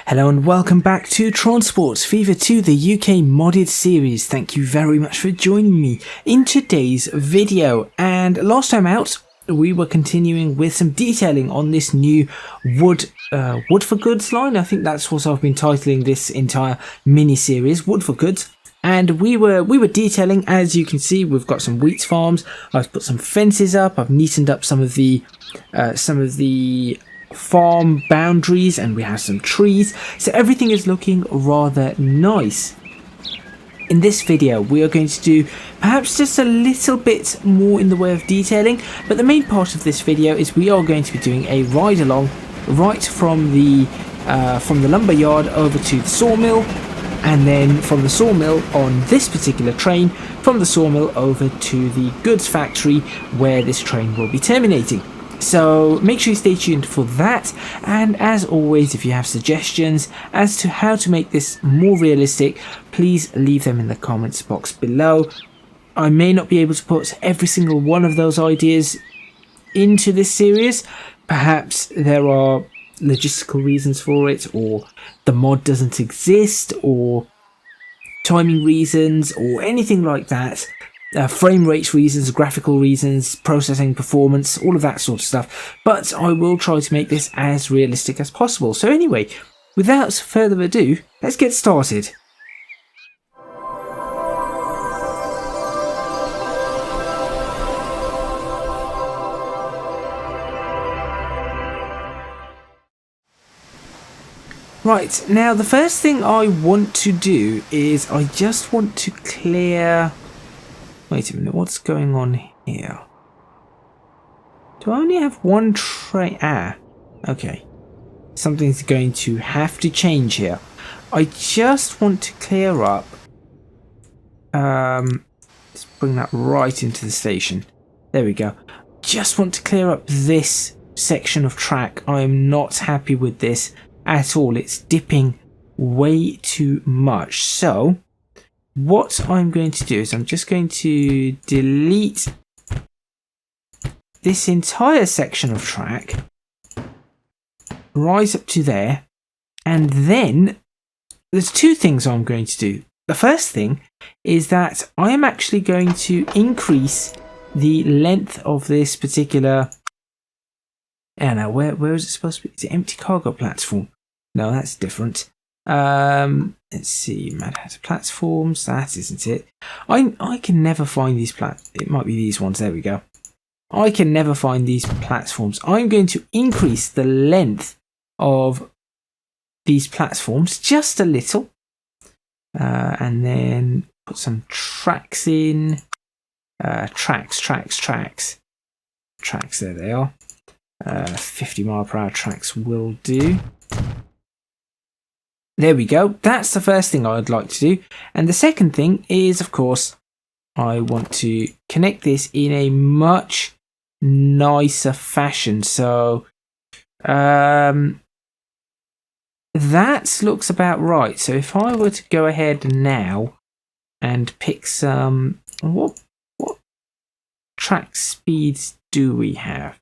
Hello and welcome back to Transports Fever 2, the UK modded series. Thank you very much for joining me in today's video. And last time out, we were continuing with some detailing on this new wood for goods line. I think that's what I've been titling this entire mini series, wood for goods. And we were detailing, as you can see, we've got some wheat farms. I've put some fences up. I've neatened up some of the farm boundaries, and we have some trees, so everything is looking rather nice. In this video we are going to do perhaps just a little bit more in the way of detailing, but the main part of this video is we are going to be doing a ride along right from the lumber yard over to the sawmill, and then from the sawmill on this particular train from the sawmill over to the goods factory where this train will be terminating. So make sure you stay tuned for that, and as always, if you have suggestions as to how to make this more realistic, please leave them in the comments box below. I may not be able to put every single one of those ideas into this series. Perhaps there are logistical reasons for it, or the mod doesn't exist, or timing reasons, or anything like that. Frame rate reasons, graphical reasons, processing performance, all of that sort of stuff, but I will try to make this as realistic as possible. So anyway, without further ado, let's get started. Right, now the first thing I want to do is I just want to clear... Wait a minute, what's going on here? Do I only have one train? Ah, okay. Something's going to have to change here. I just want to clear up... let's bring that right into the station. There we go. Just want to clear up this section of track. I am not happy with this at all. It's dipping way too much. So... what I'm going to do is I'm just going to delete this entire section of track, rise up to there, and then there's two things I'm going to do. The first thing is that I am actually going to increase the length of this particular... I don't know, where is it supposed to be? Is it empty cargo platform? No, that's different. Let's see, Mad Hatter platforms, that isn't it. I can never find these it might be these ones, there we go. I can never find these platforms. I'm going to increase the length of these platforms just a little, and then put some tracks in. Tracks, there they are. 50-mile-per-hour tracks will do. There we go. That's the first thing I'd like to do. And the second thing is, of course, I want to connect this in a much nicer fashion. So that looks about right. So if I were to go ahead now and pick some... What track speeds do we have?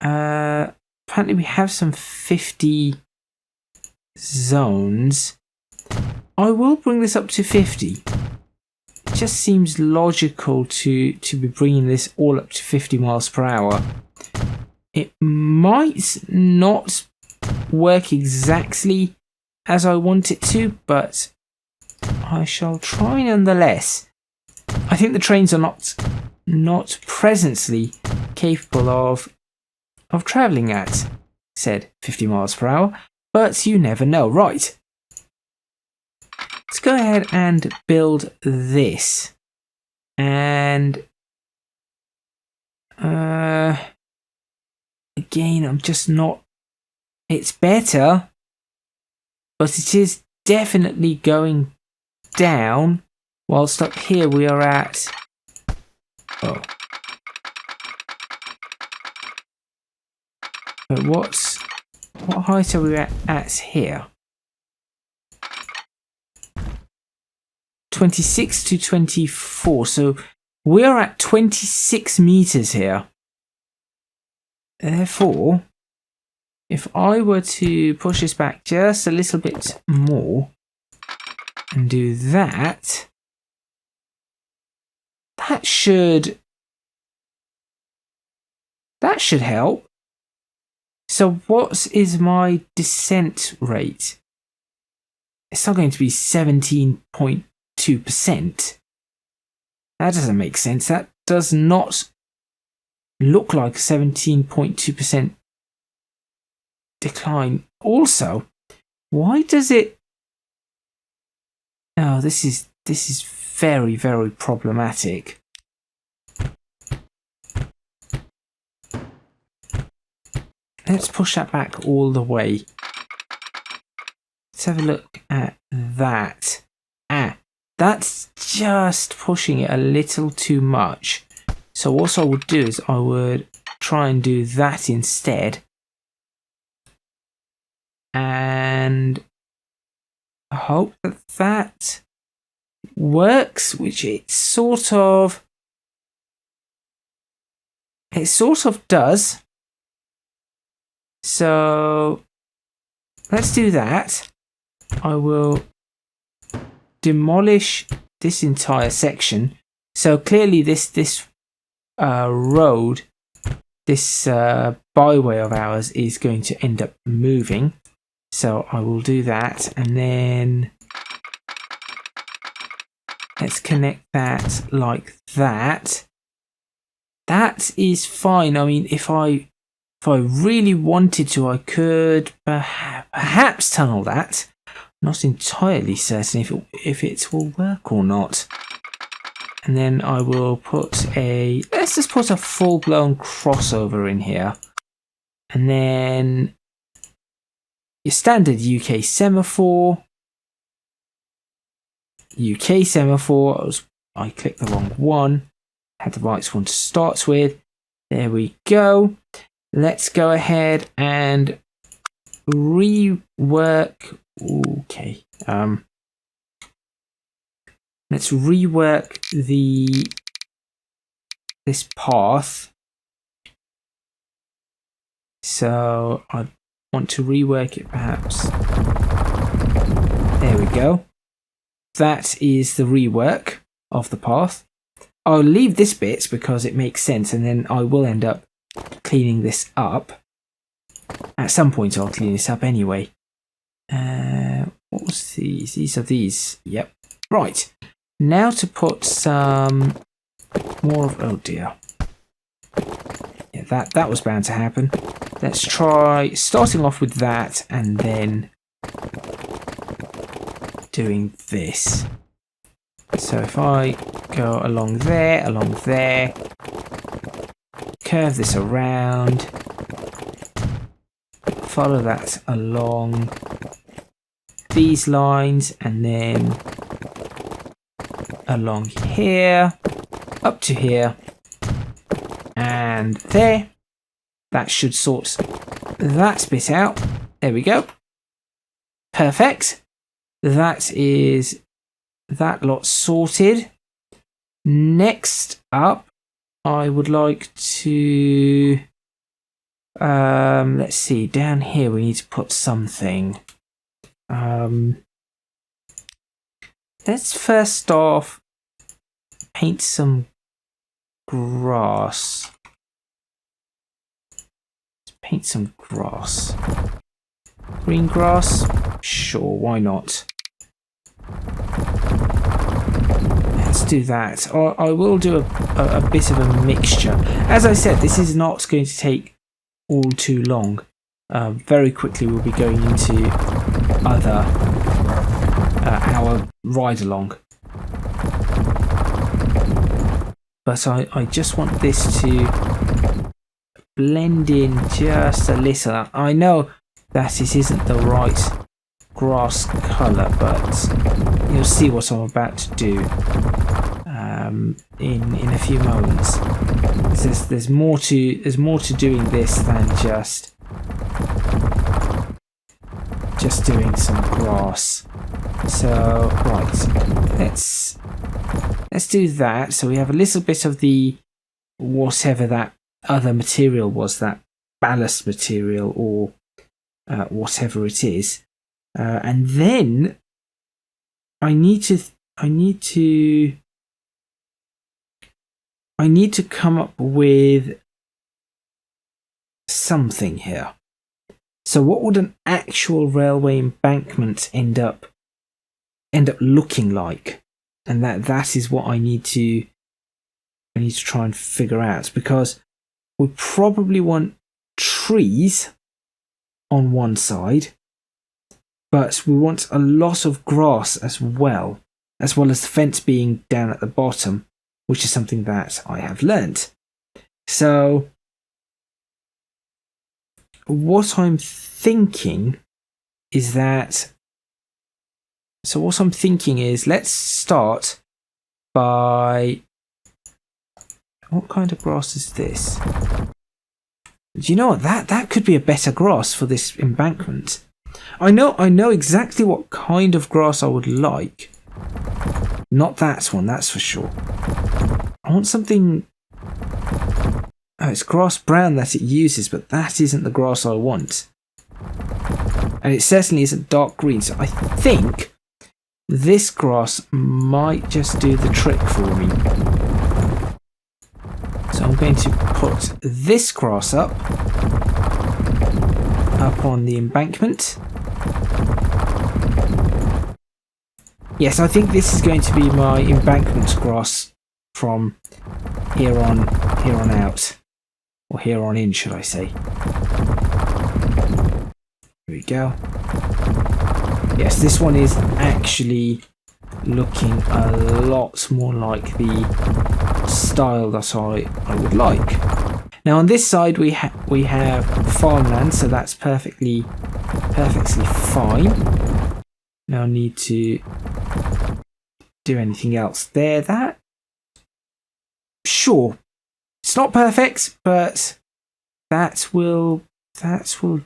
Apparently we have some 50... zones. I will bring this up to 50. It just seems logical to be bringing this all up to 50 miles per hour. It might not work exactly as I want it to, but I shall try nonetheless. I think the trains are not presently capable of travelling at said 50 miles per hour. But you never know. Right. Let's go ahead and build this. And again, I'm just not... It's better, but it is definitely going down. Whilst up here we are at... Oh. But what height are we at here? 26 to 24. So we are at 26 meters here. Therefore, if I were to push this back just a little bit more and do that, that should help. So what is my descent rate? It's not going to be 17.2%. That doesn't make sense. That does not look like 17.2% decline. Also, why does it... Oh, this is very, very problematic. Let's push that back all the way. Let's have a look at that. That's just pushing it a little too much. So what I would do is I would try and do that instead. And I hope that that works, which it sort of does. So let's do that. I will demolish this entire section. So clearly this road, this byway of ours is going to end up moving. So I will do that, and then let's connect that like that. That is fine. I mean, if I really wanted to, I could perhaps tunnel that. I'm not entirely certain if it will work or not. And then I will put let's just put a full-blown crossover in here. And then your standard UK semaphore. UK semaphore. I clicked the wrong one. Had the right one to start with. There we go. Let's go ahead and rework. Okay. Let's rework this path. So I want to rework it perhaps. There we go. That is the rework of the path. I'll leave this bit because it makes sense, and then I will end up cleaning this up. At some point I'll clean this up anyway. What was these? These are these. Yep. Right. Now to put some more of... Oh dear. Yeah, that was bound to happen. Let's try starting off with that and then doing this. So if I go along there, curve this around, follow that along these lines, and then along here, up to here, and there. That should sort that bit out. There we go. Perfect. That is that lot sorted. Next up, I would like to let's see, down here we need to put something. Let's first off paint some grass. Let's paint some grass. Green grass? Sure, why not? Let's do that. I will do a bit of a mixture. As I said, this is not going to take all too long. Very quickly we'll be going into our ride-along. But I just want this to blend in just a little. I know that it isn't the right grass colour, but you'll see what I'm about to do in a few moments. There's more to doing this than just doing some grass. So right, let's do that. So we have a little bit of the whatever that other material was, that ballast material or whatever it is, and then I need to come up with something here. So what would an actual railway embankment end up looking like? And that is what I need to try and figure out, because we probably want trees on one side, but we want a lot of grass as well as the fence being down at the bottom, which is something that I have learnt. So what I'm thinking is let's start by, what kind of grass is this? Do you know what? That could be a better grass for this embankment. I know exactly what kind of grass I would like. Not that one, that's for sure. I want something... Oh, it's grass brown that it uses, but that isn't the grass I want. And it certainly isn't dark green, so I think this grass might just do the trick for me. So I'm going to put this grass up on the embankment. Yes, I think this is going to be my embankment grass from here on out. Or here on in, should I say. Here we go. Yes, this one is actually looking a lot more like the style that I would like. Now on this side we have farmland, so that's perfectly fine. No need to do anything else there. That, sure, it's not perfect, but that will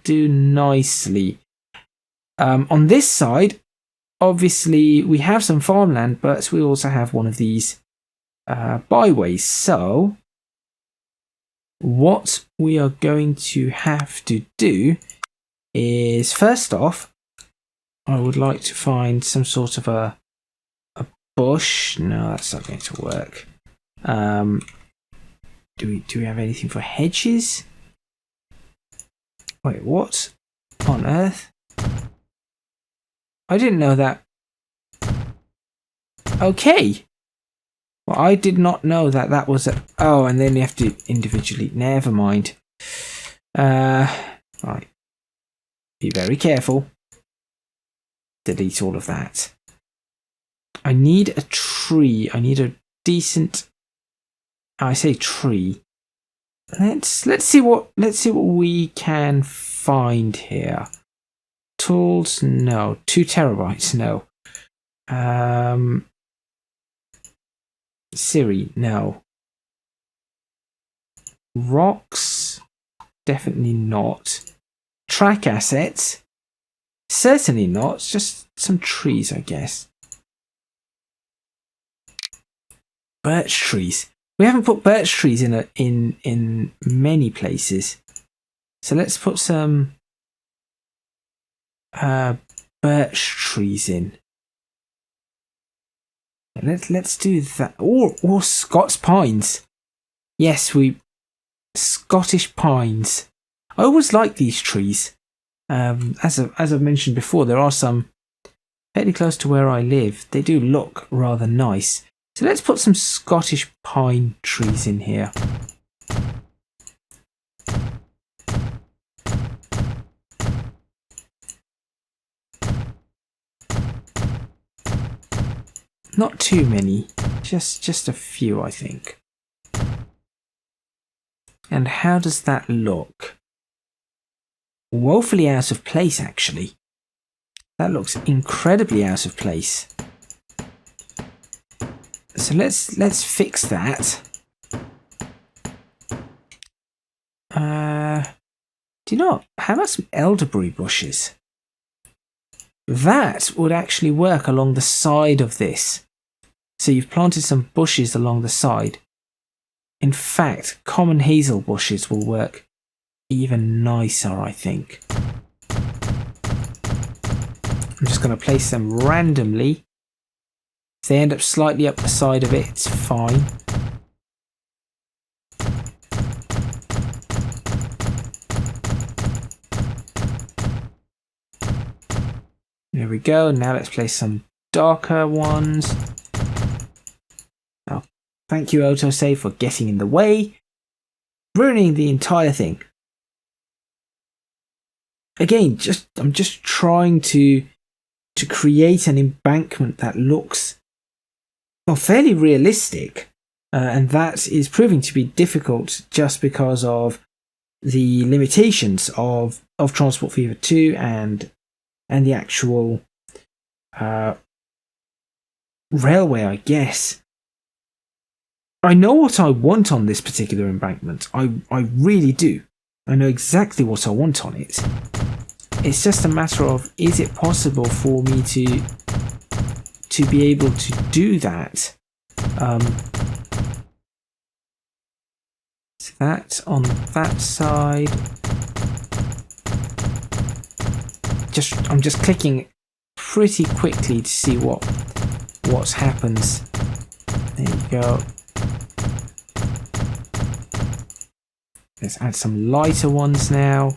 do nicely. On this side, obviously we have some farmland, but we also have one of these byways. So what we are going to have to do is, first off, I would like to find some sort of a bush. No, that's not going to work. Do we have anything for hedges? Wait, what on earth? I didn't know that. Okay. Well, I did not know that was a... Oh, and then you have to individually... Never mind. Right. Be very careful. Delete all of that. I need a tree. I need a decent... I say tree. Let's see what we can find here. Tools, no. 2 terabytes, no. Siri, no. Rocks, definitely not. Track assets, certainly not. Just some trees, I guess. Birch trees. We haven't put birch trees in many places. So let's put some birch trees in. Let's do that. Or Scots pines. Yes, Scottish pines. I always like these trees. As I've mentioned before, there are some fairly close to where I live. They do look rather nice. So let's put some Scottish pine trees in here. Not too many, just a few, I think. And how does that look? Woefully out of place, actually. That looks incredibly out of place. So let's fix that. Do you know, how about some elderberry bushes? That would actually work along the side of this. So you've planted some bushes along the side. In fact, common hazel bushes will work even nicer, I think. I'm just going to place them randomly. If they end up slightly up the side of it, it's fine. There we go. Now let's place some darker ones. Oh, thank you, autosave, for getting in the way, ruining the entire thing. Again, I'm just trying to create an embankment that looks, well, fairly realistic, and that is proving to be difficult just because of the limitations of Transport Fever 2 and the actual railway, I guess. I know what I want on this particular embankment. I really do. I know exactly what I want on it. It's just a matter of, is it possible for me to be able to do that? So that on that side. I'm just clicking pretty quickly to see what happens. There you go. Let's add some lighter ones now.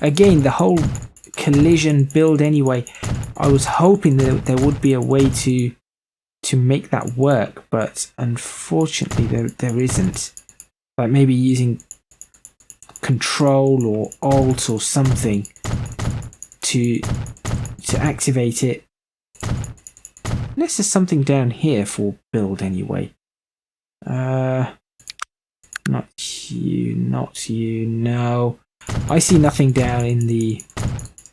Again, the whole collision build anyway, I was hoping that there would be a way to make that work, but unfortunately there isn't. Like maybe using Control or Alt or something to activate it. Unless there's something down here for build anyway. Not you, no. I see nothing down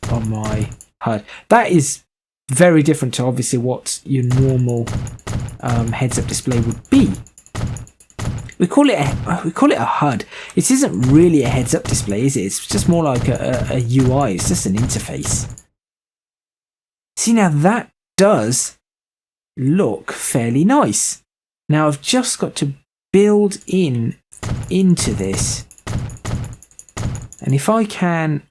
on my HUD. That is very different to obviously what your normal heads-up display would be. We call it a HUD. It isn't really a heads-up display, is it? It's just more like a UI. It's just an interface. See, now that does look fairly nice. Now I've just got to build into this. And if I can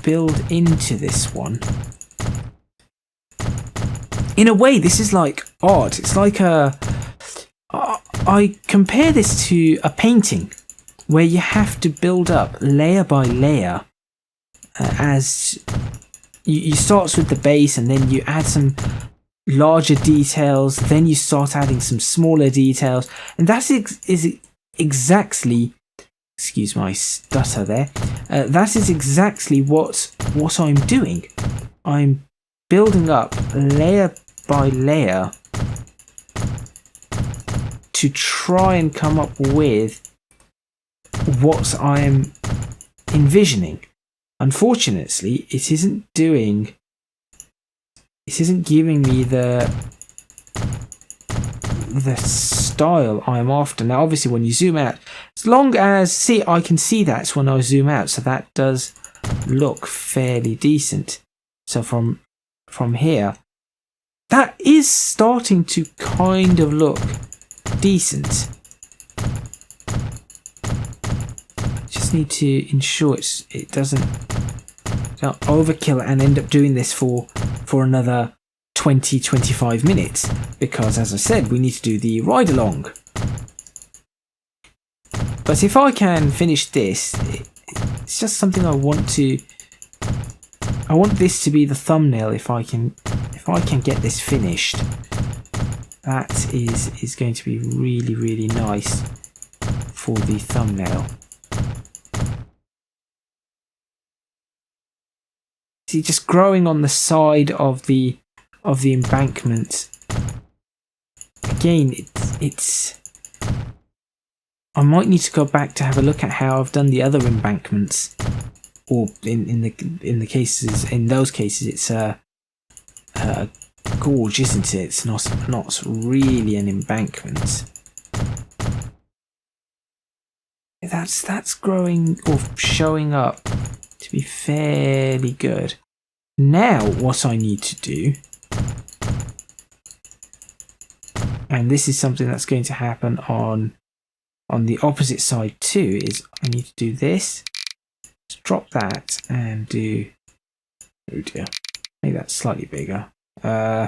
build into this one, in a way this is like art. It's like I compare this to a painting where you have to build up layer by layer as you start with the base, and then you add some larger details, then you start adding some smaller details, and that is exactly, excuse my stutter there, that is exactly what I'm doing. I'm building up layer by layer to try and come up with what I'm envisioning. Unfortunately, it isn't giving me the style I'm after. Now obviously when you zoom out, as long as, see, I can see that when I zoom out, so that does look fairly decent. So from here, that is starting to kind of look decent. Just need to ensure it doesn't overkill and end up doing this for another 20-25 minutes, because as I said, we need to do the ride along. But if I can finish this, it's just something I want this to be the thumbnail. If I can get this finished, that is going to be really, really nice for the thumbnail. See, just growing on the side of the embankment. Again, it's I might need to go back to have a look at how I've done the other embankments, or in those cases it's a gorge, isn't it? It's not really an embankment. That's growing or showing up to be fairly good. Now what I need to do, and this is something that's going to happen on the opposite side too, is I need to do this. Let's drop that and do, oh dear, make that slightly bigger. That.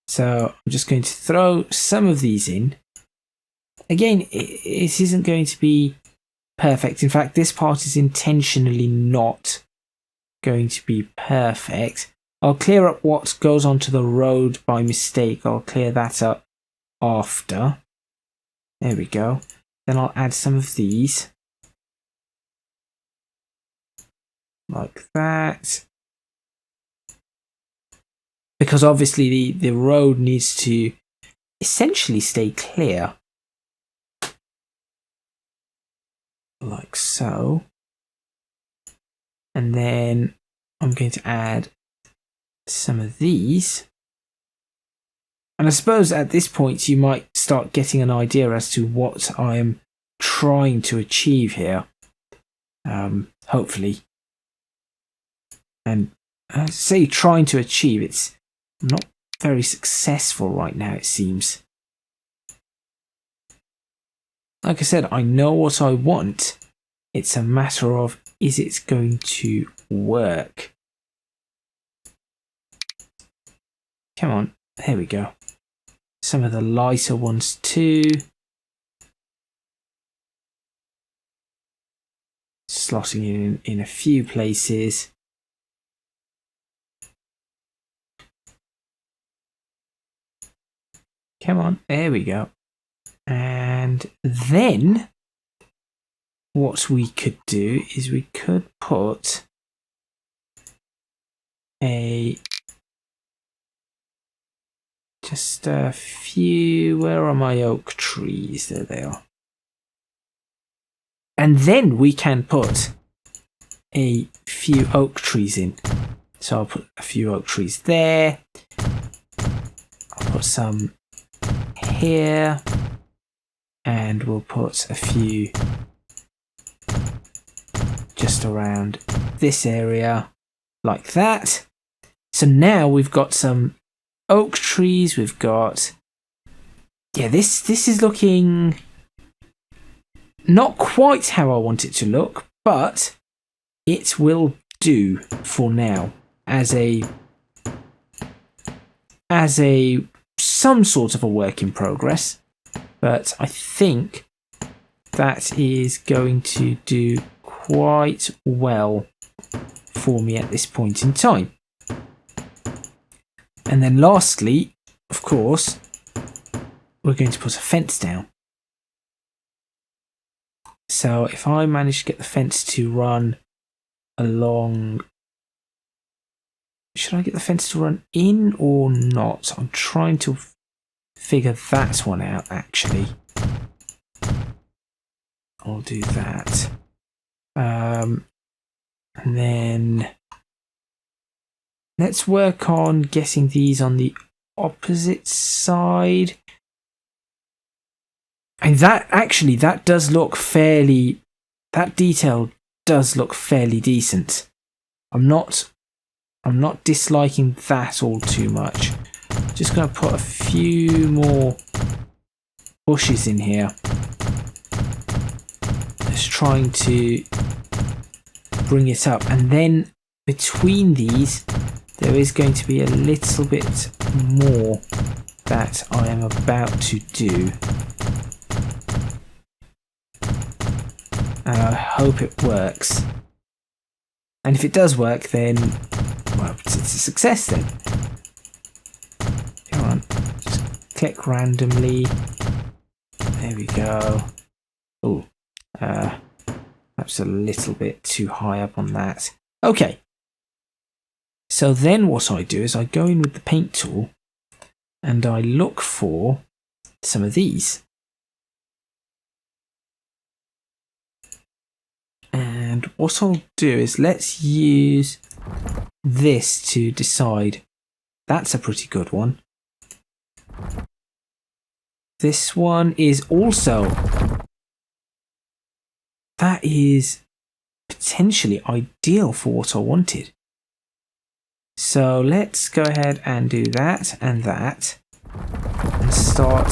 So I'm just going to throw some of these in. Again, it isn't going to be perfect. In fact, this part is intentionally not going to be perfect. I'll clear up what goes onto the road by mistake. I'll clear that up after. There we go. Then I'll add some of these. Like that. Because obviously the road needs to essentially stay clear. Like so. And then I'm going to add some of these. And I suppose at this point you might start getting an idea as to what I am trying to achieve here. Hopefully. And I say trying to achieve, it's not very successful right now, it seems. Like I said, I know what I want. It's a matter of, is it going to work? Come on, there we go. Some of the lighter ones too. Slotting in a few places. Come on, there we go. And then what we could do is we could put just a few, where are my oak trees? There they are. And then we can put a few oak trees in. So I'll put a few oak trees there. I'll put some here. And we'll put a few just around this area, like that. So now we've got some oak trees, we've got, yeah, this is looking not quite how I want it to look, but it will do for now as some sort of a work in progress. But I think that is going to do quite well for me at this point in time. And then lastly, of course, we're going to put a fence down. So if I manage to get the fence to run along, should I get the fence to run in or not? I'm trying to figure that one out, actually. I'll do that. And then let's work on getting these on the opposite side. And that actually, that does look fairly, that detail does look fairly decent. I'm not disliking that all too much. Just going to put a few more bushes in here. Just trying to bring it up. And then between these, there is going to be a little bit more that I am about to do. And I hope it works. And if it does work, then, well, it's a success then. Come on, just click randomly. There we go. Oh, perhaps a little bit too high up on that. Okay. So then what I do is I go in with the paint tool and I look for some of these. And what I'll do is let's use this to decide. That's a pretty good one. This one is also, that is potentially ideal for what I wanted. So let's go ahead and do that and that. and start.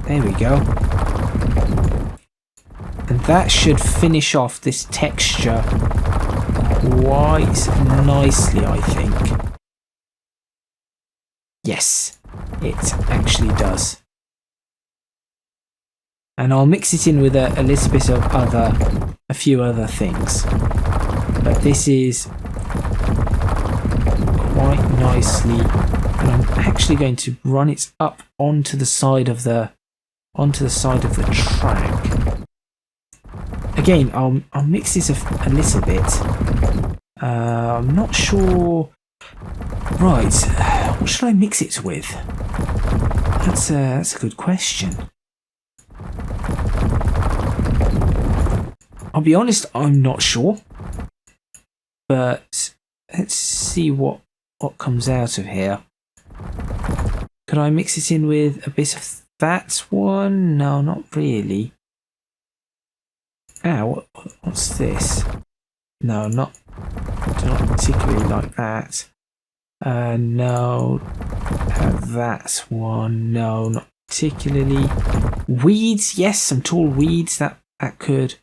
There we go. And that should finish off this texture quite nicely, I think. Yes, it actually does. And I'll mix it in with a little bit of a few other things. But this is quite nicely, and I'm actually going to run it up onto the side of the track. Again, I'll mix this a little bit. I'm not sure. Right, what should I mix it with? That's a good question. I'll be honest, I'm not sure. But let's see what comes out of here. Could I mix it in with a bit of that one? No, not really. What's this? No, not particularly like that. No, that one. No, not particularly. Weeds, yes, some tall weeds that could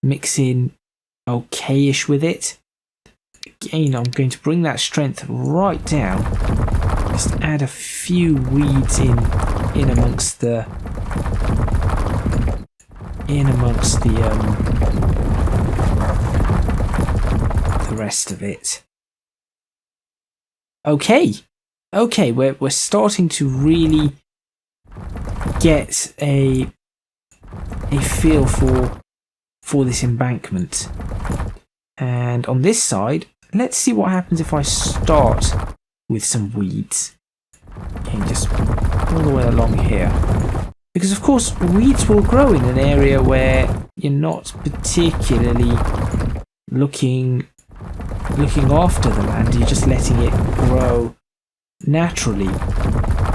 mix in okay-ish with it. Again, I'm going to bring that strength right down. Just add a few weeds in amongst the rest of it. Okay, we're starting to really get a feel for this embankment. And on this side, let's see what happens if I start with some weeds. Okay, just all the way along here. Because of course, weeds will grow in an area where you're not particularly looking after the land, you're just letting it grow naturally.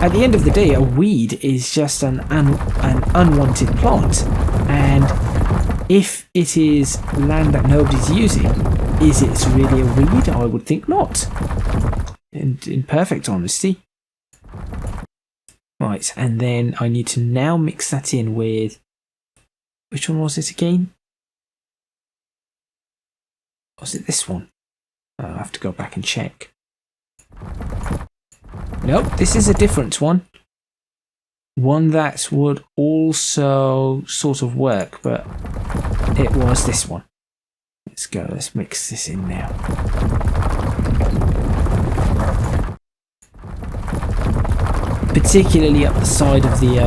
At the end of the day, a weed is just an unwanted plant, and if it is land that nobody's using, is it really a weed? I would think not. In perfect honesty. Right, and then I need to now mix that in with... Which one was it again? Was it this one? I'll have to go back and check. Nope, this is a different one. One that would also sort of work, but it was this one. Let's go, let's mix this in now. Particularly up the side of the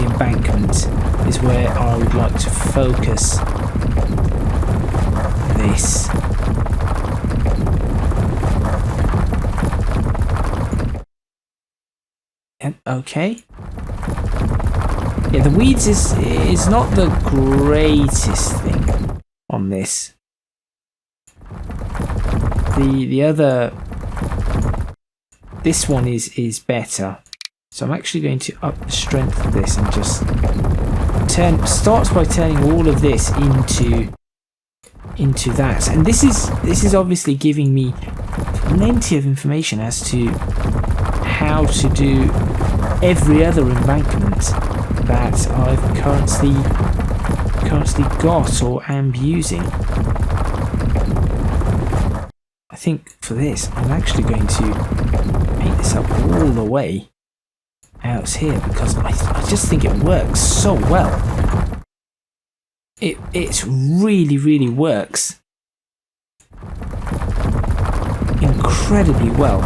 embankment is where I would like to focus this. Yep, okay. Yeah, the weeds is not the greatest thing on this. The other, this one is better. So I'm actually going to up the strength of this and just starts by turning all of this into that. And this is obviously giving me plenty of information as to how to do every other embankment that I've currently got or am using. I think for this, I'm actually going to paint this up all the way out here because I just think it works so well. It really works incredibly well.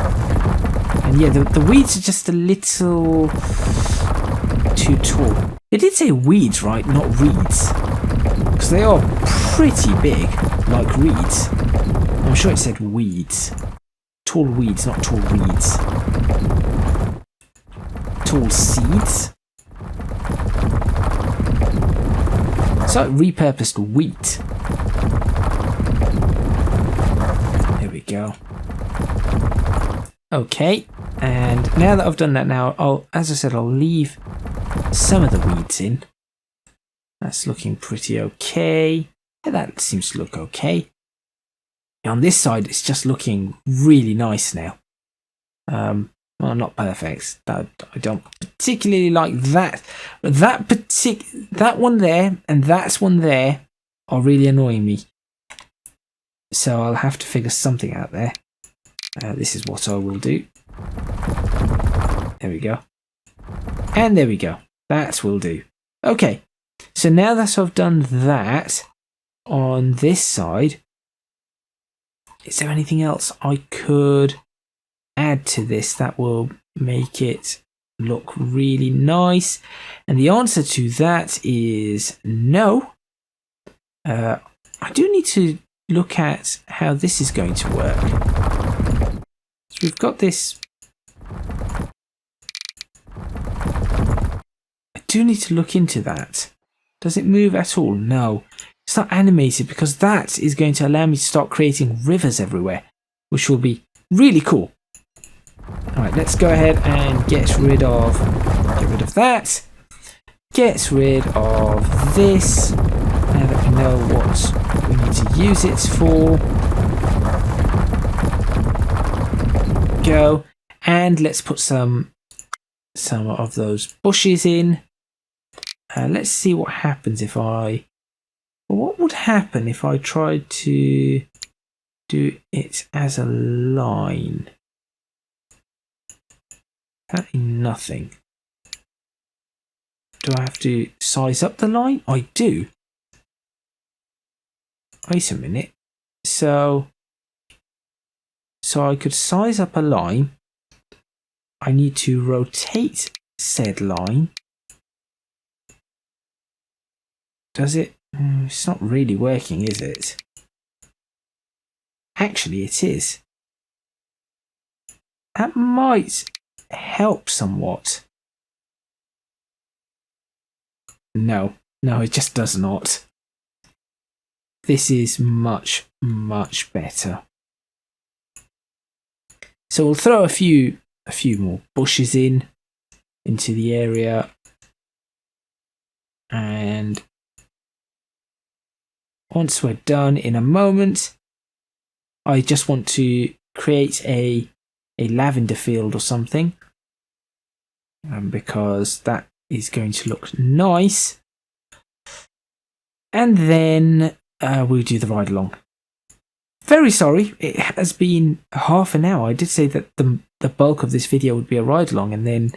And yeah, the weeds are just a little too tall. It did say weeds, right? Not reeds. Because they are pretty big, like reeds. I'm sure it said weeds. Tall weeds, not tall reeds. Tall seeds? So repurposed wheat. There we go. Okay, and now that I've done that now, as I said, I'll leave some of the weeds in. That's looking pretty okay. Yeah, that seems to look okay. On this side, it's just looking really nice now. Well, not perfect. I don't particularly like that. But that one there and that one there are really annoying me. So I'll have to figure something out there. This is what I will do. There we go. And there we go. That will do. Okay. So now that I've done that on this side, is there anything else I could add to this that will make it look really nice? And the answer to that is no. I do need to look at how this is going to work. So we've got this. I do need to look into that. Does it move at all? No. It's not animated because that is going to allow me to start creating rivers everywhere, which will be really cool. Alright, let's go ahead and get rid of that. Get rid of this. Now that we know what we need to use it for. Go. And let's put some of those bushes in. Let's see what happens if I... What would happen if I tried to do it as a line? Apparently nothing. Do I have to size up the line? I do. Wait a minute. So I could size up a line. I need to rotate said line. Does it? It's not really working, is it? Actually, it is. That might help somewhat. No, it just does not. This is much, much better. So we'll throw a few more bushes into the area, and once we're done in a moment, I just want to create a lavender field or something, because that is going to look nice. And then we'll do the ride along. Very sorry, it has been half an hour. I did say that the bulk of this video would be a ride along, and then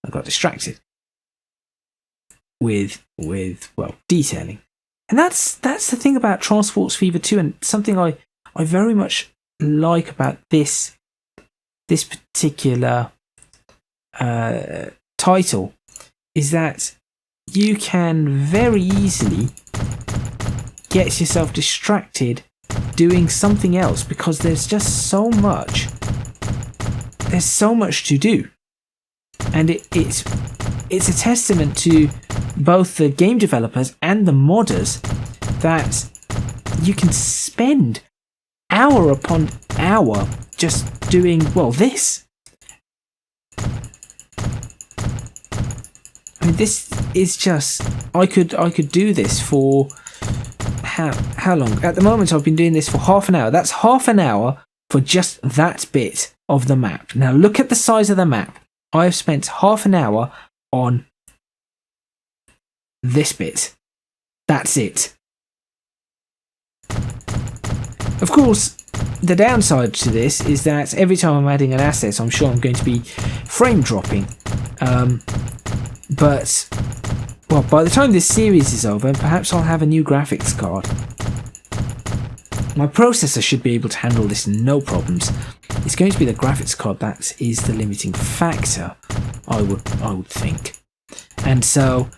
I got distracted with detailing. And that's the thing about Transports Fever 2, and something I very much like about this particular title is that you can very easily get yourself distracted doing something else, because there's just so much to do, and it's a testament to both the game developers and the modders that you can spend hour upon hour just doing, well, this. I mean, this is just, I could do this for how long? At the moment I've been doing this for half an hour. That's half an hour for just that bit of the map. Now look at the size of the map. I have spent half an hour on this bit. That's it. Of course, the downside to this is that every time I'm adding an asset, I'm sure I'm going to be frame dropping. But, well, by the time this series is over, perhaps I'll have a new graphics card. My processor should be able to handle this no problems. It's going to be the graphics card that is the limiting factor, I would think. And so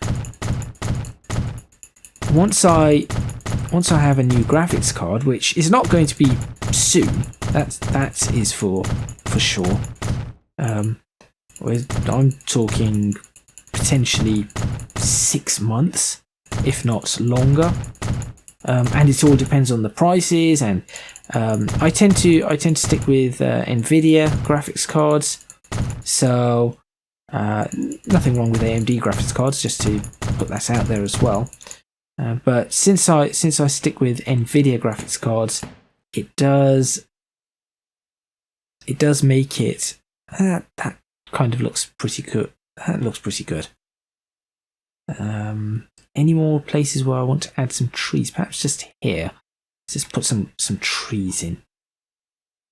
once I have a new graphics card, which is not going to be soon, that is for sure. I'm talking potentially 6 months, if not longer. And it all depends on the prices, and I tend to stick with Nvidia graphics cards. So nothing wrong with AMD graphics cards, just to put that out there as well. But since I stick with Nvidia graphics cards, it does make it that kind of looks pretty good. That looks pretty good. Any more places where I want to add some trees? Perhaps just here. Let's just put some trees in.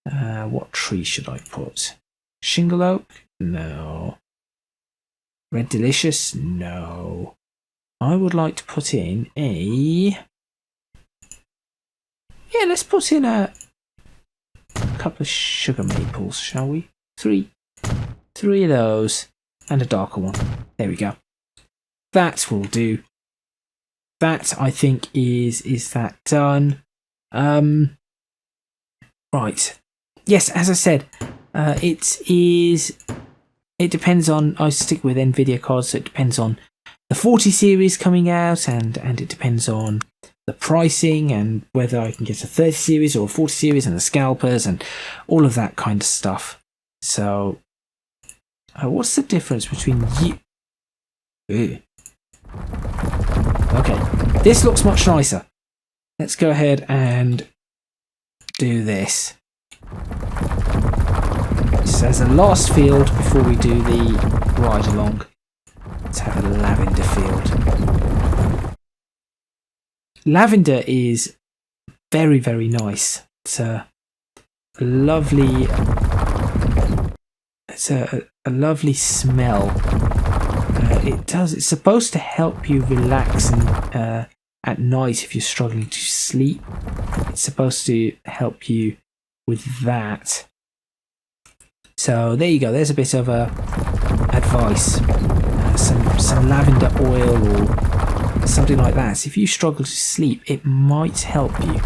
What tree should I put? Shingle oak? No. Red delicious? No. I would like to put in a... Yeah, let's put in a couple of sugar maples, shall we? Three of those, and a darker one. There we go. That will do. That, I think, is that done. Right. Yes, as I said, it depends on, I stick with NVIDIA cards, so it depends on the 40 series coming out, and it depends on the pricing and whether I can get a 30 series or a 40 series and the scalpers and all of that kind of stuff. So, what's the difference between you? Ew. Okay, this looks much nicer. Let's go ahead and do this. This as a last field before we do the ride along. Let's have a lavender field. Lavender is very, very nice. It's a lovely. It's a lovely smell. It's supposed to help you relax and at night if you're struggling to sleep. It's supposed to help you with that. So there you go. There's a bit of advice. Some lavender oil or something like that. So if you struggle to sleep, it might help you.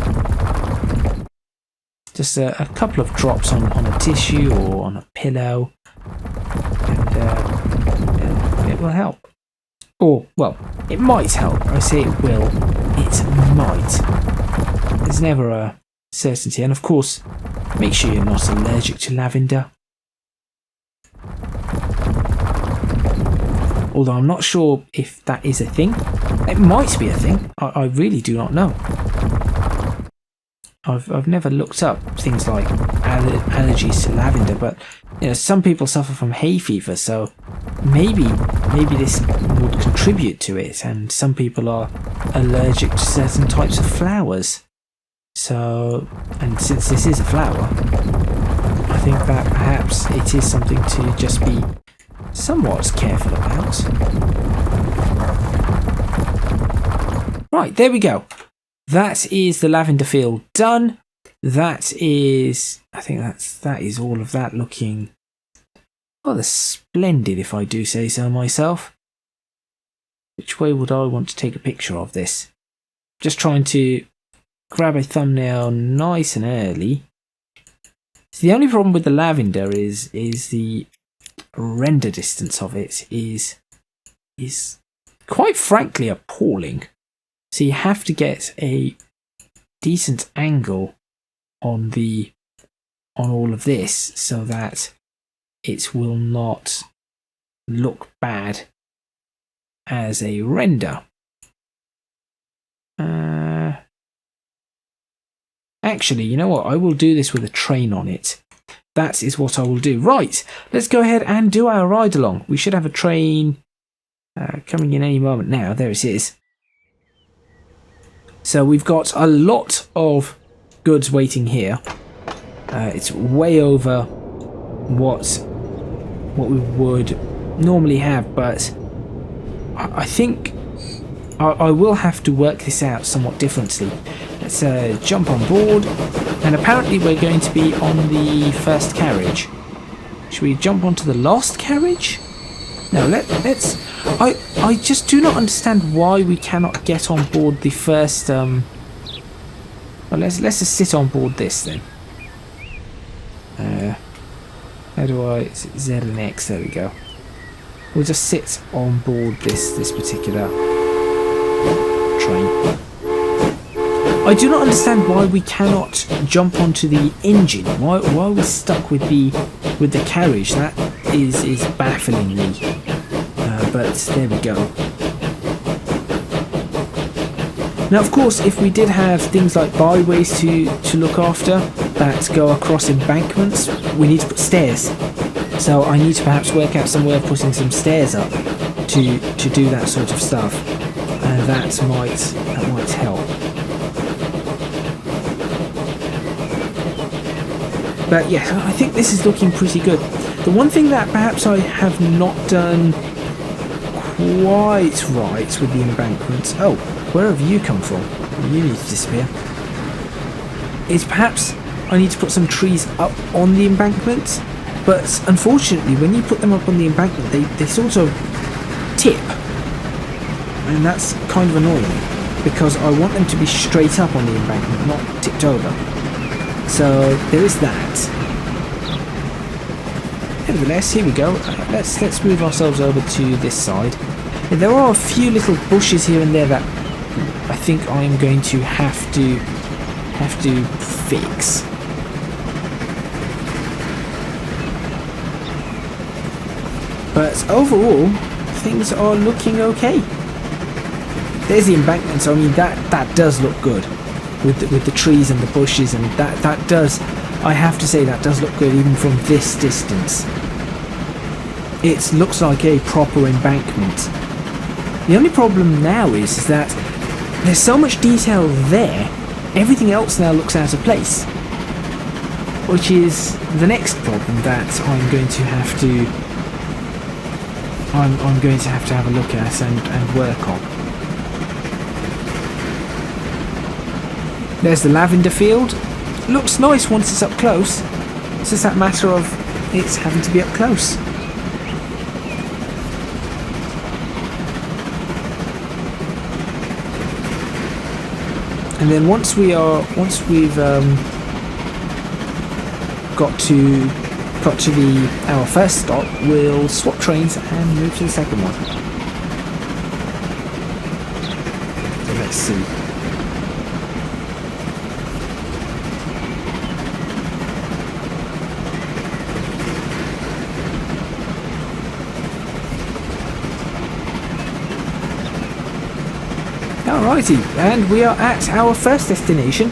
Just a couple of drops on a tissue or on a pillow, and it will help. Or, well, it might help. I say it will. It might. There's never a certainty. And of course, make sure you're not allergic to lavender. Although I'm not sure if that is a thing. It might be a thing. I really do not know. I've never looked up things like allergies to lavender, but you know, some people suffer from hay fever, so maybe this would contribute to it, and some people are allergic to certain types of flowers. So, and since this is a flower, I think that perhaps it is something to just be somewhat careful about. Right, there we go. That is the lavender field done. That is, I think that is all of that looking rather splendid, if I do say so myself. Which way would I want to take a picture of this? Just trying to grab a thumbnail nice and early. So the only problem with the lavender is the render distance of it is quite frankly appalling. So you have to get a decent angle on all of this so that it will not look bad as a render. Actually, you know what? I will do this with a train on it. That is what I will do. Right, let's go ahead and do our ride along. We should have a train coming in any moment now. There it is. So we've got a lot of goods waiting here. It's way over what we would normally have, but I think I will have to work this out somewhat differently. Let's jump on board, and apparently we're going to be on the first carriage. Should we jump onto the last carriage? No, let's... I just do not understand why we cannot get on board the first... Well, let's just sit on board this then. How do I... Z and X, there we go. We'll just sit on board this particular train. I do not understand why we cannot jump onto the engine. Why are we stuck with the carriage? That is baffling me. But there we go. Now, of course, if we did have things like byways to look after that go across embankments, we need to put stairs. So I need to perhaps work out some way of putting some stairs up to do that sort of stuff, and that might help. But yeah, I think this is looking pretty good. The one thing that perhaps I have not done quite right with the embankment, oh, where have you come from? You need to disappear. Is perhaps I need to put some trees up on the embankment, but unfortunately when you put them up on the embankment they sort of tip, and that's kind of annoying because I want them to be straight up on the embankment, not tipped over. So there is that. Nevertheless, here we go. Let's move ourselves over to this side. And there are a few little bushes here and there that I think I am going to have to fix. But overall, things are looking okay. There's the embankment, so I mean that does look good with the trees and the bushes, and that does, I have to say, that does look good even from this distance. It looks like a proper embankment. The only problem now is that there's so much detail there, everything else now looks out of place, which is the next problem that I'm going to have to have a look at and work on. There's the lavender field. Looks nice once it's up close. It's just that matter of it's having to be up close. And then once we've got to our first stop, we'll swap trains and move to the second one. So let's see. Alrighty, and we are at our first destination.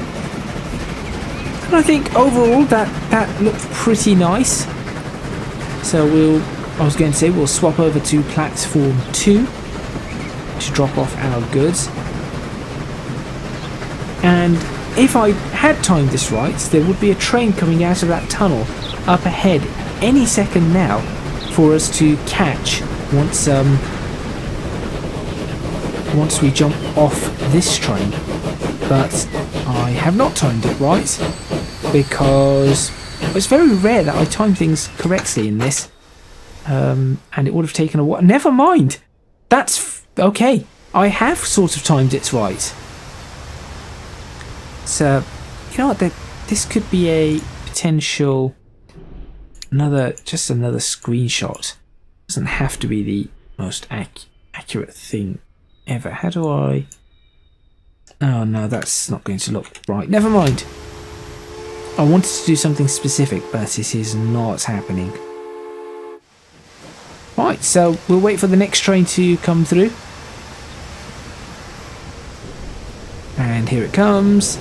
And I think overall that looked pretty nice. So I was going to say we'll swap over to platform 2 to drop off our goods. And if I had timed this right, there would be a train coming out of that tunnel up ahead any second now for us to catch once we jump off this train. But I have not timed it right because it's very rare that I time things correctly in this, and it would have taken a while. Never mind, that's okay. I have sort of timed it right. So you know what, this could be a potential another screenshot. Doesn't have to be the most accurate thing ever. How do I... Oh no, that's not going to look right. Never mind. I wanted to do something specific, but it is not happening. Right, so we'll wait for the next train to come through. And here it comes.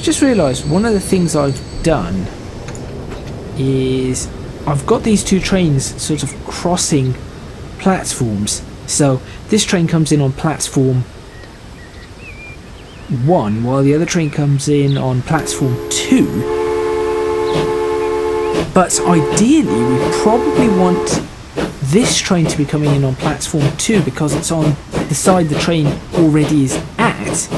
Just realised one of the things I've done is I've got these two trains sort of crossing platforms. So this train comes in on platform 1 while the other train comes in on platform 2. But ideally we probably want this train to be coming in on platform 2 because it's on the side the train already is at.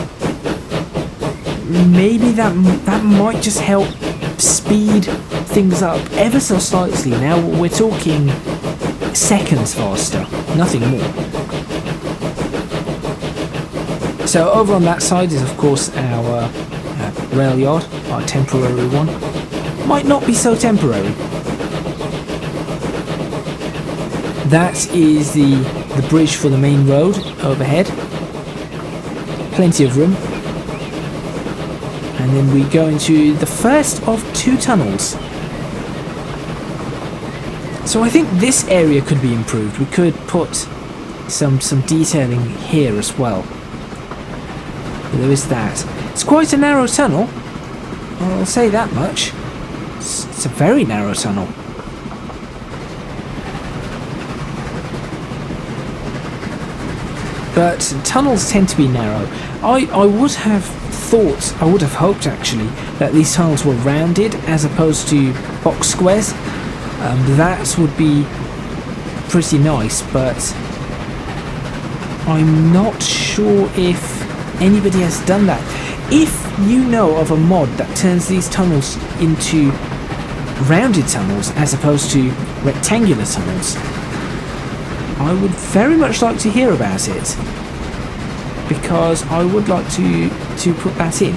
Maybe that might just help speed things up ever so slightly. Now we're talking seconds faster, nothing more. So over on that side is of course our rail yard, our temporary one. Might not be so temporary. That is the bridge for the main road overhead. Plenty of room. And then we go into the first of 2 tunnels. So I think this area could be improved. We could put some detailing here as well. There is that. It's quite a narrow tunnel, I'll say that much. It's a very narrow tunnel. But tunnels tend to be narrow. I would have thought, I would have hoped actually, that these tunnels were rounded as opposed to box squares. That would be pretty nice, but I'm not sure if anybody has done that. If you know of a mod that turns these tunnels into rounded tunnels as opposed to rectangular tunnels, I would very much like to hear about it, because I would like to put that in.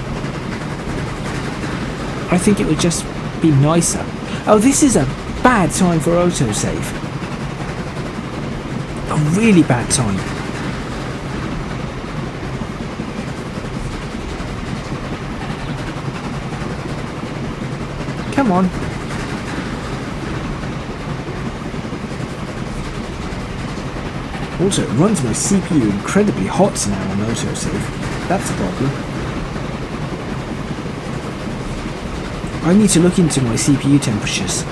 I think it would just be nicer. Oh, this is a bad time for autosave. A really bad time. Come on. Also, it runs my CPU incredibly hot now on autosave. That's a problem. I need to look into my CPU temperatures.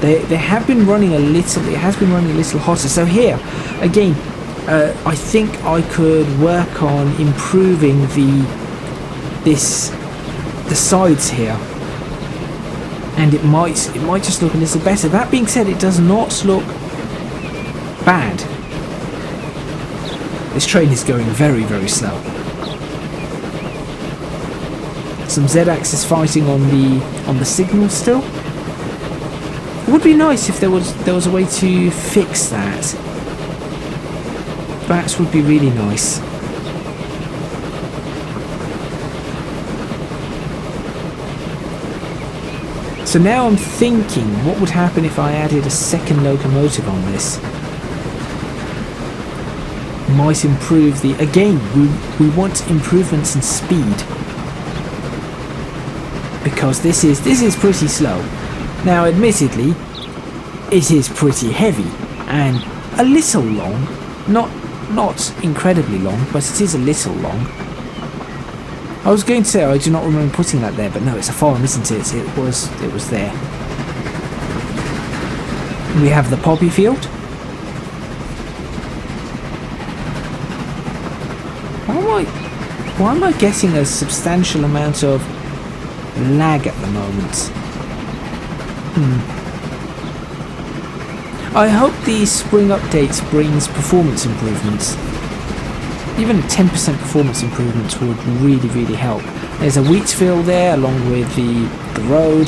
They have been running a little. It has been running a little hotter. So here, again, I think I could work on improving the sides here, and it might just look a little better. That being said, it does not look bad. This train is going very, very slow. Some Z-axis fighting on the signal still. It would be nice if there was a way to fix that. That would be really nice. So now I'm thinking, what would happen if I added a second locomotive on this? Might improve the... Again, we want improvements in speed, because this is pretty slow. Now, admittedly, it is pretty heavy and a little long. Not incredibly long, but it is a little long. I was going to say I do not remember putting that there, but no, it's a farm, isn't it? It was there. We have the poppy field. Why am I getting a substantial amount of lag at the moment? I hope the spring updates brings performance improvements. Even a 10% performance improvement would really, really help. There's a wheat field there along with the road.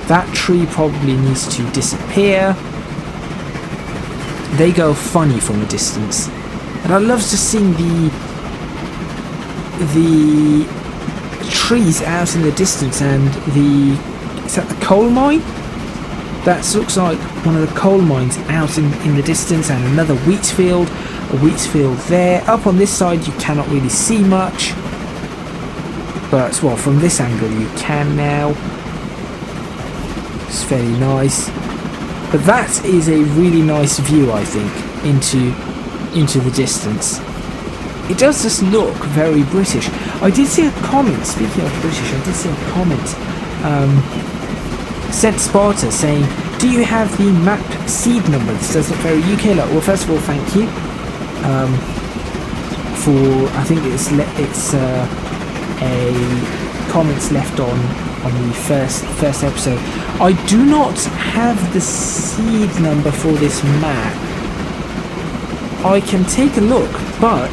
That tree probably needs to disappear. They go funny from a distance. And I love to see the trees out in the distance, and is that the coal mine? That looks like one of the coal mines out in the distance, and another wheat field, a wheat field there. Up on this side you cannot really see much, but well, from this angle you can now. It's very nice. But that is a really nice view, I think, into the distance. It does just look very British. I did see a comment, speaking of British, I did see a comment, sent Sparta saying, do you have the map seed number? This does look very UK like. Well, first of all, thank you for, I think it's a comments left on the first episode. I do not have the seed number for this map. I can take a look, but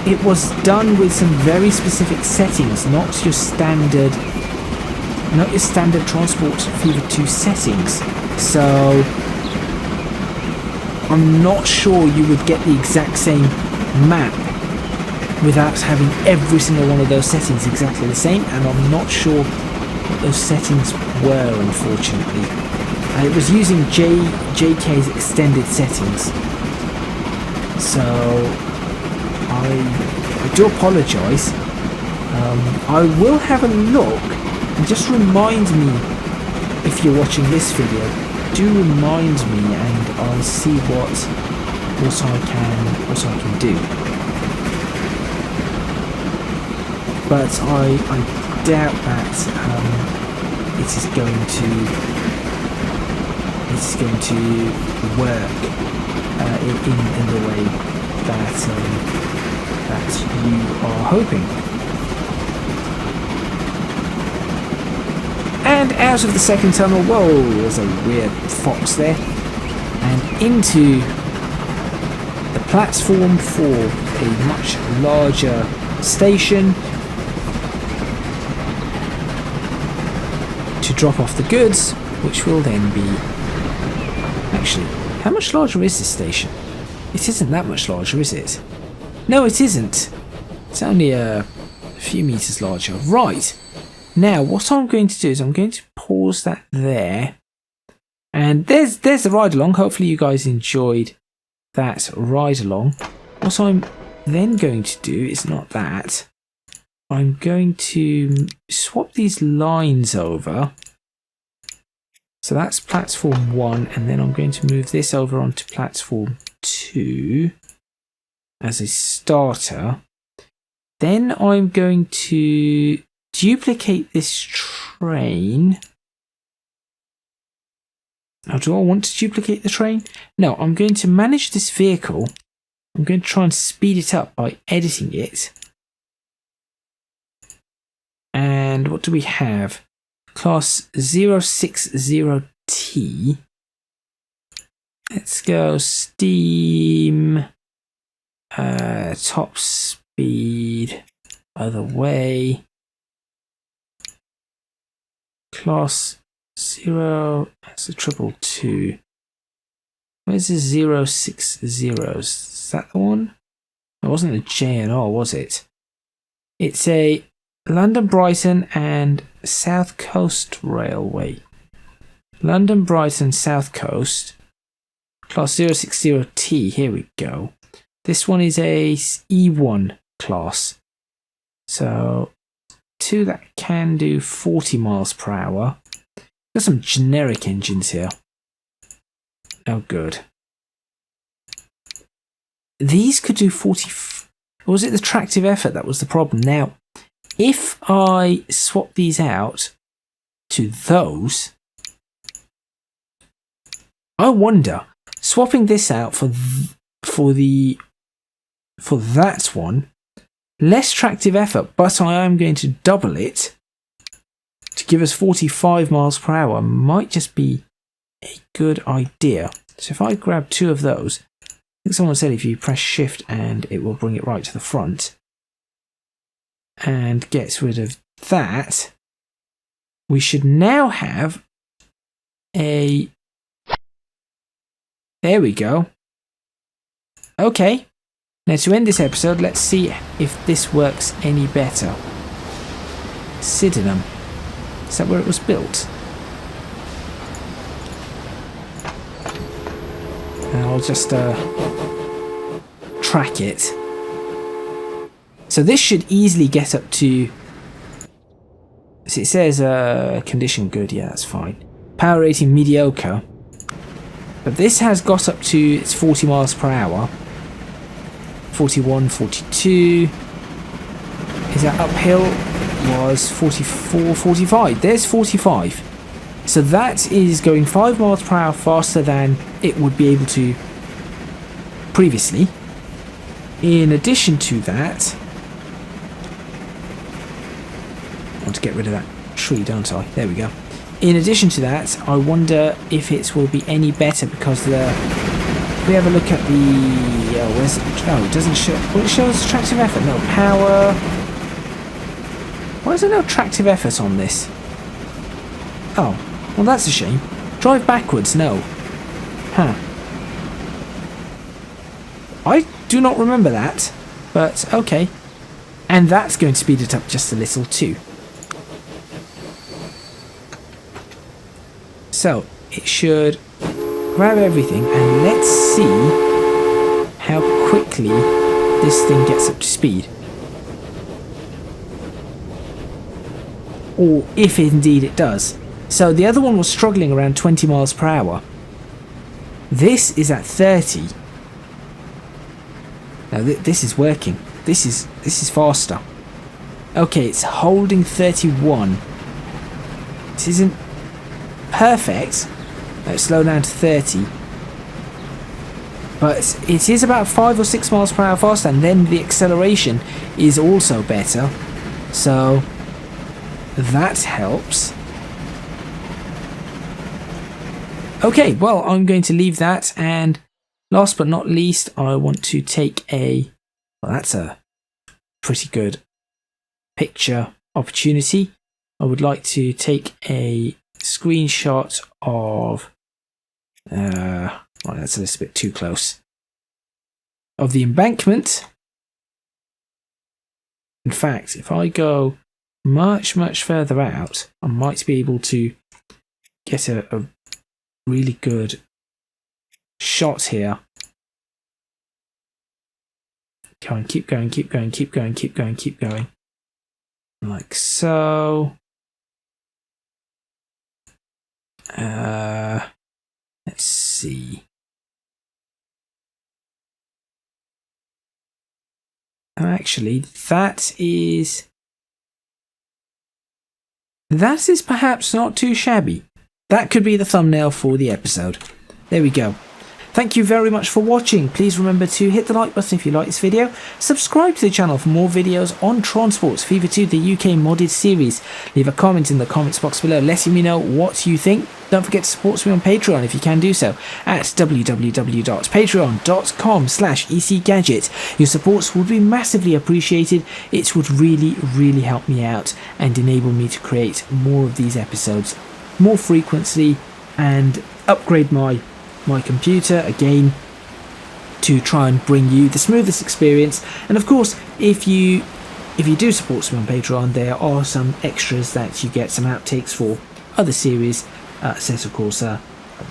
it was done with some very specific settings, not your standard Transport Fever 2 settings. So I'm not sure you would get the exact same map without having every single one of those settings exactly the same, and I'm not sure what those settings were, unfortunately. And it was using JK's extended settings. So I do apologise. I will have a look, and just remind me, if you're watching this video, do remind me, and I'll see what I can do. But I doubt that it is going to work in the way that you are hoping. And out of the second tunnel, whoa, there's a weird fox there, and into the platform for a much larger station to drop off the goods, which will then be... Actually, how much larger is this station? It isn't that much larger, is it? No, it isn't. It's only a few meters larger. Right. Now, what I'm going to do is I'm going to pause that there. And there's the ride along. Hopefully you guys enjoyed that ride along. What I'm then going to do is not that. I'm going to swap these lines over. So that's platform 1, and then I'm going to move this over onto platform 2 as a starter. Then I'm going to duplicate this train. Now, do I want to duplicate the train? No, I'm going to manage this vehicle. I'm going to try and speed it up by editing it. And what do we have? Class 060T. Let's go steam. Top speed. Other way. Class 0. That's a 222. Where's the 060s? Is that the one? It wasn't a JNR, was it? It's a London, Brighton and South Coast Railway. London, Brighton, South Coast. Class 060T. Here we go. This one is a E1 class. So, 2 that can do 40 miles per hour. Got some generic engines here. Oh, good. These could do 40... Or was it the tractive effort that was the problem? Now, if I swap these out to those, I wonder, swapping this out for that one, less tractive effort, but I am going to double it to give us 45 miles per hour, might just be a good idea. So if I grab 2 of those, I think someone said if you press shift and it will bring it right to the front, and gets rid of that, we should now have a... There we go. Okay. Now to end this episode, let's see if this works any better. Sydenham. Is that where it was built? And I'll just track it. So this should easily get up to... So it says condition good, yeah, that's fine. Power rating mediocre. But this has got up to its 40 miles per hour. 41, 42. Is that uphill? Was 44, 45. There's 45. So that is going 5 miles per hour faster than it would be able to previously. In addition to that... I want to get rid of that tree, don't I? There we go. In addition to that, I wonder if it will be any better because the... If we have a look at the... where's it? Oh, it doesn't show... Well, it shows tractive effort. No, power... Why is there no tractive effort on this? Oh, well that's a shame. Drive backwards, no. Huh. I do not remember that, but okay. And that's going to speed it up just a little too. So, it should grab everything and let's see how quickly this thing gets up to speed. Or if indeed it does. So the other one was struggling around 20 miles per hour. This is at 30. Now this is working. This is faster. Okay, it's holding 31. This isn't perfect. Let's slow down to 30. But it is about 5 or 6 miles per hour faster, and then the acceleration is also better. So that helps. Okay, well, I'm going to leave that, and last but not least, I want to take a, well, that's a pretty good picture opportunity. I would like to take a screenshot of, well, that's a little bit too close, of the embankment. In fact, if I go much further out, I might be able to get a really good shot here. Come on, keep going, keep going, keep going, keep going, keep going. Like so. Let's see. Actually, that is perhaps not too shabby. That could be the thumbnail for the episode. There we go. Thank you very much for watching. Please remember to hit the like button if you like this video. Subscribe to the channel for more videos on Transport FIFA 2, the UK modded series. Leave a comment in the comments box below letting me know what you think. Don't forget to support me on Patreon if you can do so at www.patreon.com/ECGadget. Your supports would be massively appreciated. It would really help me out and enable me to create more of these episodes more frequently and upgrade my computer again to try and bring you the smoothest experience. And of course, if you do support me on Patreon, there are some extras that you get, some outtakes for other series, such of course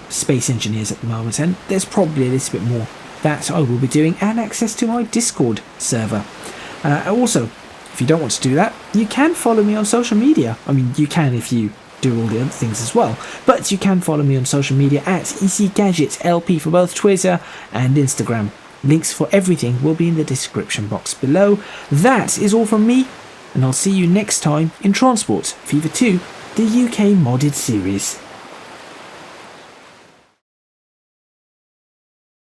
Space Engineers at the moment, and there's probably a little bit more that I will be doing, and access to my Discord server. Also, if you don't want to do that, you can follow me on social media. I mean, you can if you do all the other things as well, but you can follow me on social media at ECGadget LP for both Twitter and Instagram. Links for everything will be in the description box below. That is all from me, and I'll see you next time in Transport FIFA 2, the UK modded series.